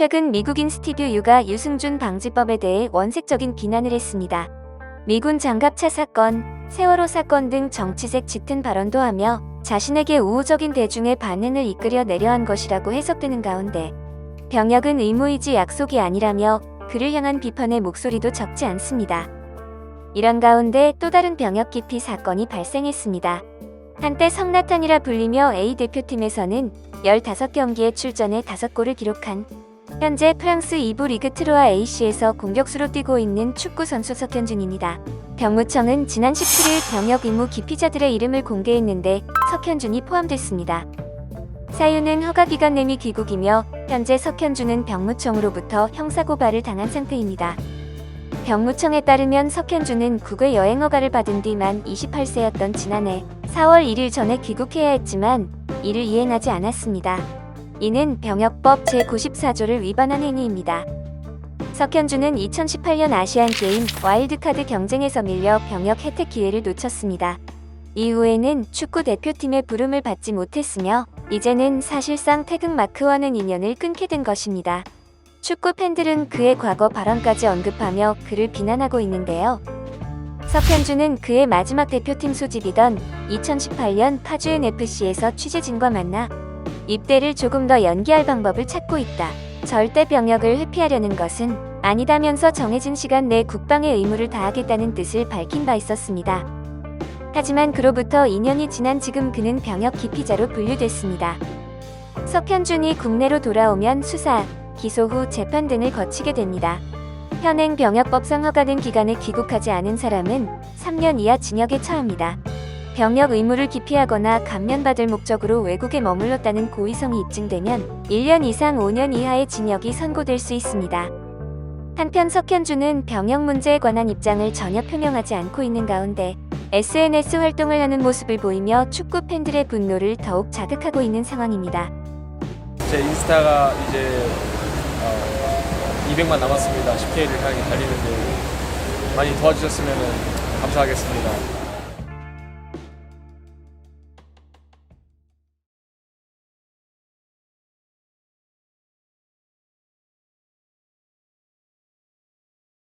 최근 미국인 스티브 유가 유승준 방지법에 대해 원색적인 비난을 했습니다. 미군 장갑차 사건, 세월호 사건 등 정치색 짙은 발언도 하며 자신에게 우호적인 대중의 반응을 이끌어 내려한 것이라고 해석되는 가운데 병역은 의무이지 약속이 아니라며 그를 향한 비판의 목소리도 적지 않습니다. 이런 가운데 또 다른 병역 기피 사건이 발생했습니다. 한때 성나탄이라 불리며 A 대표팀에서는 15경기에 출전해 5골을 기록한 현재 프랑스 2부 리그 트로아 A씨에서 공격수로 뛰고 있는 축구 선수 석현준입니다. 병무청은 지난 17일 병역 의무 기피자들의 이름을 공개했는데 석현준이 포함됐습니다. 사유는 허가기간 내미 귀국이며 현재 석현준은 병무청으로부터 형사고발을 당한 상태입니다. 병무청에 따르면 석현준은 국외 여행 허가를 받은 뒤 만 28세였던 지난해 4월 1일 전에 귀국해야 했지만 이를 이행하지 않았습니다. 이는 병역법 제94조를 위반한 행위입니다. 석현준은 2018년 아시안게임 와일드카드 경쟁에서 밀려 병역 혜택 기회를 놓쳤습니다. 이후에는 축구 대표팀의 부름을 받지 못했으며 이제는 사실상 태극마크와는 인연을 끊게 된 것입니다. 축구 팬들은 그의 과거 발언까지 언급하며 그를 비난하고 있는데요. 석현준은 그의 마지막 대표팀 소집이던 2018년 파주엔 FC에서 취재진과 만나 입대를 조금 더 연기할 방법을 찾고 있다. 절대 병역을 회피하려는 것은 아니다면서 정해진 시간 내 국방의 의무를 다하겠다는 뜻을 밝힌 바 있었습니다. 하지만 그로부터 2년이 지난 지금 그는 병역 기피자로 분류됐습니다. 석현준이 국내로 돌아오면 수사, 기소 후 재판 등을 거치게 됩니다. 현행 병역법상 허가된 기간에 귀국하지 않은 사람은 3년 이하 징역에 처합니다. 병역 의무를 기피하거나 감면받을 목적으로 외국에 머물렀다는 고의성이 입증되면 1년 이상 5년 이하의 징역이 선고될 수 있습니다. 한편 석현준은 병역 문제에 관한 입장을 전혀 표명하지 않고 있는 가운데 SNS 활동을 하는 모습을 보이며 축구 팬들의 분노를 더욱 자극하고 있는 상황입니다. 제 인스타가 이제 200만 남았습니다. 10K를 향해 달리는데 많이 도와주셨으면 감사하겠습니다.